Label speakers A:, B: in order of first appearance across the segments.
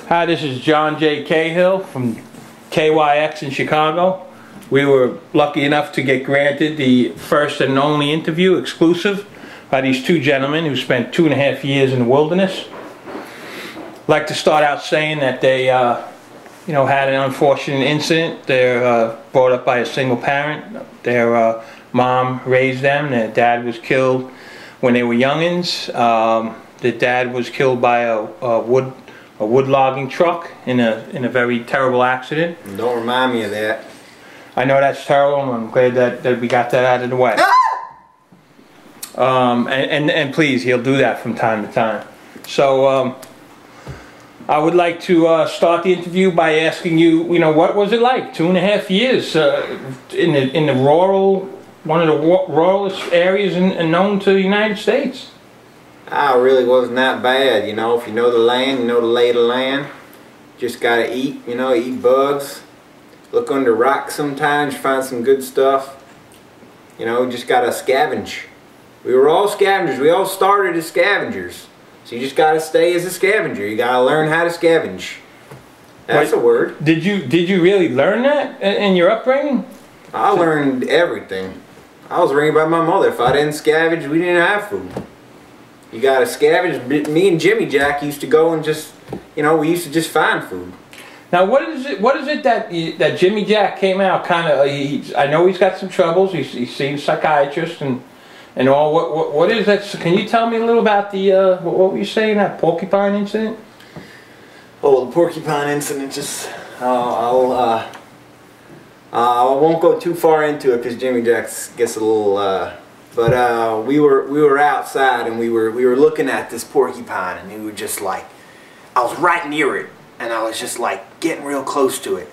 A: Hi, this is John J. Cahill from KYX in Chicago. We were lucky enough to get granted the first and only interview exclusive by these two gentlemen who spent 2.5 years in the wilderness. I'd like to start out saying that they had an unfortunate incident. They're brought up by a single parent. Their mom raised them. Their dad was killed when they were youngins. The dad was killed by a wood logging truck in a very terrible accident.
B: Don't remind me of that.
A: I know that's terrible, and I'm glad that we got that out of the way. And please, he'll do that from time to time. So I would like to start the interview by asking you, what was it like 2.5 years in the rural, one of the ruralest areas known to the United States?
B: It really wasn't that bad, if you know the land, you know the lay of the land. Just gotta eat, eat bugs. Look under rocks sometimes, find some good stuff. Just gotta scavenge. We were all scavengers. We all started as scavengers. So you just gotta stay as a scavenger. You gotta learn how to scavenge. That's a word.
A: Did you really learn that in your upbringing?
B: I learned everything. I was raised by my mother. If I didn't scavenge, we didn't have food. You gotta scavenge. Me and Jimmy Jack used to go and just, we used to just find food.
A: Now, what is it that Jimmy Jack came out kind of? I know he's got some troubles. He's seen a psychiatrist and all. What is that? Can you tell me a little about the what were you saying, that porcupine incident?
B: Oh, the porcupine incident. Just I won't go too far into it because Jimmy Jack gets a little. But we were outside and we were looking at this porcupine, and we were just like, I was right near it, and I was just like getting real close to it,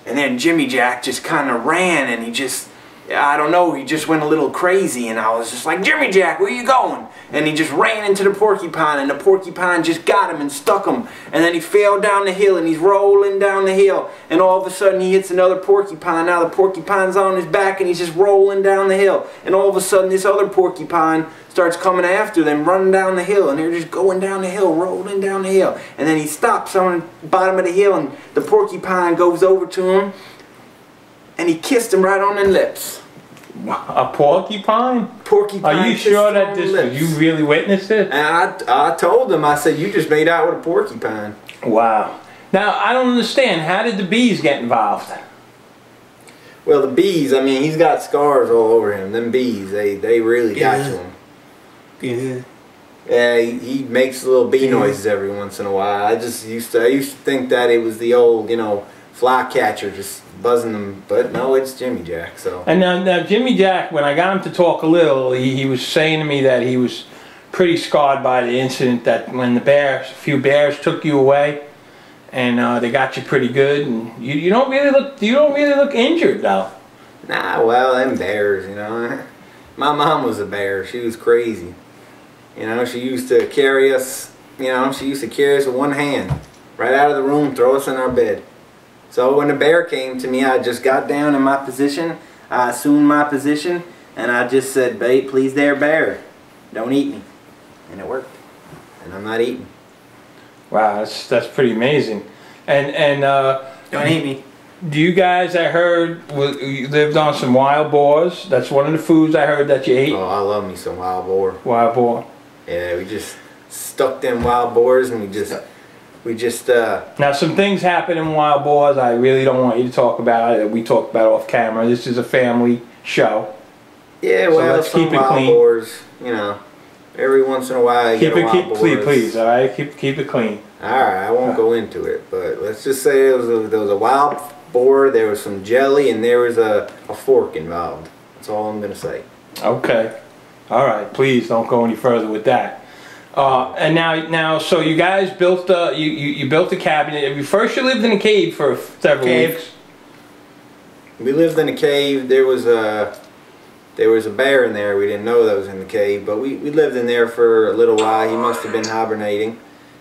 B: and then Jimmy Jack just kind of ran, and he just, I don't know, he just went a little crazy, and I was just like, Jimmy Jack, where you going? And he just ran into the porcupine, and the porcupine just got him and stuck him, and then he fell down the hill, and he's rolling down the hill, and all of a sudden he hits another porcupine. Now the porcupine's on his back, and he's just rolling down the hill, and all of a sudden this other porcupine starts coming after them, running down the hill, and they're just going down the hill, rolling down the hill, and then he stops on the bottom of the hill, and the porcupine goes over to him, and he kissed him right on the lips.
A: A porcupine?
B: Porcupine.
A: Are you sure that you really witnessed it?
B: And I told him, I said, you just made out with a porcupine.
A: Wow. Now, I don't understand. How did the bees get involved?
B: Well, the bees, I mean, he's got scars all over him. Them bees, they really got to him.
A: Yeah.
B: Yeah, he makes little bee noises every once in a while. I used to think that it was the old, flycatcher just buzzing them, but no, it's Jimmy Jack. So. And
A: now Jimmy Jack, when I got him to talk a little, he was saying to me that he was pretty scarred by the incident, that when a few bears took you away, and they got you pretty good, and you don't really look injured though.
B: Nah, well, them bears, My mom was a bear. She was crazy. She used to carry us. She used to carry us with one hand, right out of the room, throw us in our bed. So when the bear came to me, I just got down in my position, I assumed my position, and I just said, babe, please there, bear, don't eat me. And it worked. And I'm not eating.
A: Wow, that's pretty amazing. And
B: don't eat me.
A: Do you guys, I heard, you lived on some wild boars? That's one of the foods I heard that you ate?
B: Oh, I love me some wild boar.
A: Wild boar.
B: Yeah, we just stuck them wild boars, and we just
A: Now, some things happen in wild boars I really don't want you to talk about it. We talked about off camera. This is a family show.
B: Yeah, well, so let's keep it clean. Boars, every once in a while you get a wild boar.
A: Please, all right? Keep it clean.
B: All right, I won't go into it, but let's just say there was a wild boar, there was some jelly, and there was a fork involved. That's all I'm going to say.
A: Okay. All right, please don't go any further with that. And now, so you guys built you built a cabin. First, you lived in a cave for several weeks.
B: We lived in a cave. There was a bear in there. We didn't know that was in the cave, but we lived in there for a little while. He must have been hibernating,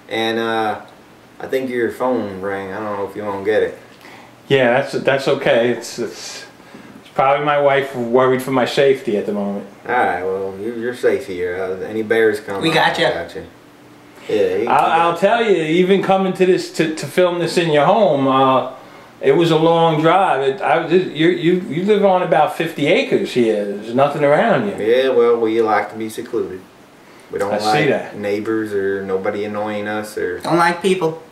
B: and I think your phone rang. I don't know if you want to get it.
A: Yeah, that's okay. It's probably my wife worried for my safety at the moment.
B: Alright, well, you're safe here. Any bears come,
C: we got you.
B: I got you. Yeah,
A: I'll tell you, even coming to this to film this in your home, it was a long drive. You live on about 50 acres here. There's nothing around you.
B: Yeah, well, we like to be secluded. We don't
A: see
B: like
A: that.
B: neighbors or nobody annoying us or.
C: Don't like people.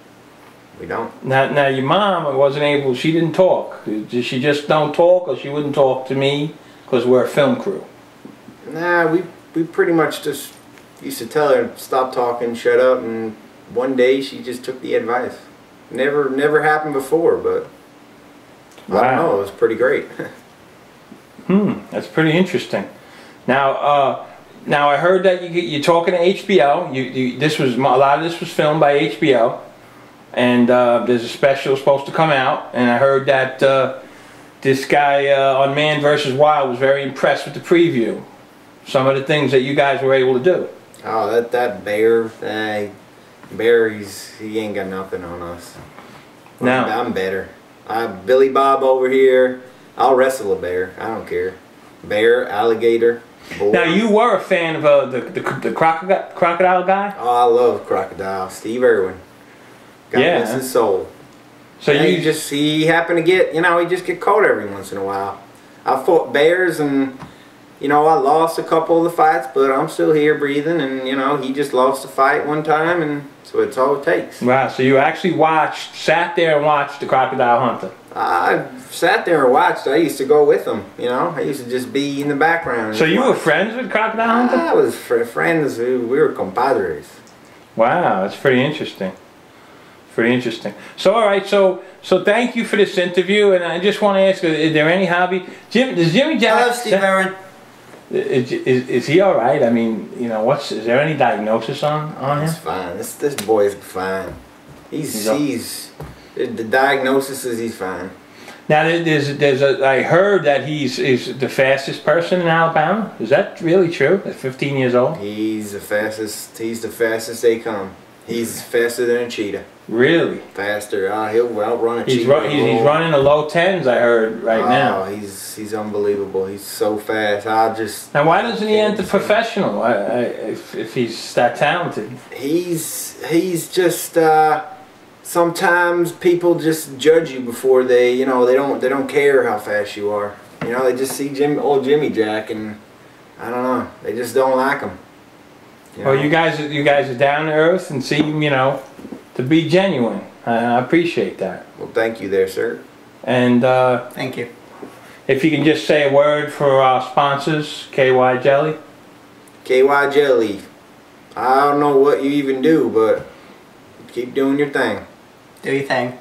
B: We don't.
A: Now your mom wasn't able. She didn't talk. Did she just don't talk, or she wouldn't talk to me because we're a film crew?
B: Nah, we pretty much just used to tell her stop talking, shut up, and one day she just took the advice. Never happened before, but
A: Wow.
B: I don't know. It was pretty great.
A: That's pretty interesting. Now, now I heard that you're talking to HBO. A lot of this was filmed by HBO, and there's a special supposed to come out. And I heard that this guy on Man vs. Wild was very impressed with the preview. Some of the things that you guys were able to do.
B: Oh, that bear, he ain't got nothing on us.
A: No.
B: I'm better. Billy Bob over here. I'll wrestle a bear. I don't care. Bear, alligator. Boar.
A: Now you were a fan of the crocodile guy.
B: Oh, I love crocodile. Steve Irwin. God bless his soul.
A: So
B: and
A: you
B: he happened to get, he just get caught every once in a while. I fought bears and, I lost a couple of the fights, but I'm still here breathing. And, he just lost a fight one time, and so it's all it takes.
A: Wow. So you actually sat there and watched the Crocodile Hunter.
B: I sat there and watched. I used to go with them, I used to just be in the background.
A: So you were friends with Crocodile Hunter?
B: I was friends. We were compadres.
A: Wow, that's pretty interesting. Pretty interesting. So all right, so thank you for this interview, and I just want to ask: is there any hobby? Does Jimmy Jack?
C: I love Steve Irwin.
A: Is he all right? I mean, is there any diagnosis on him?
B: He's fine. This boy is fine. He's the diagnosis is he's fine.
A: Now I heard that he's the fastest person in Alabama. Is that really true? At 15 years old?
B: He's the fastest. He's the fastest they come. He's faster than a cheetah.
A: Really?
B: Faster. He'll outrun a cheetah.
A: He's running the low 10s. I heard now.
B: He's unbelievable. He's so fast.
A: Now why doesn't he enter professional? If he's that talented.
B: He's just. Sometimes people just judge you before they don't care how fast you are. They just see old Jimmy Jack, and I don't know. They just don't like him.
A: Well, you guys are down to earth and seem to be genuine. I appreciate that.
B: Well, thank you there, sir.
A: And
C: Thank you.
A: if you can just say a word for our sponsors, KY Jelly.
B: KY Jelly. I don't know what you even do, but keep doing your thing.
C: Do your thing.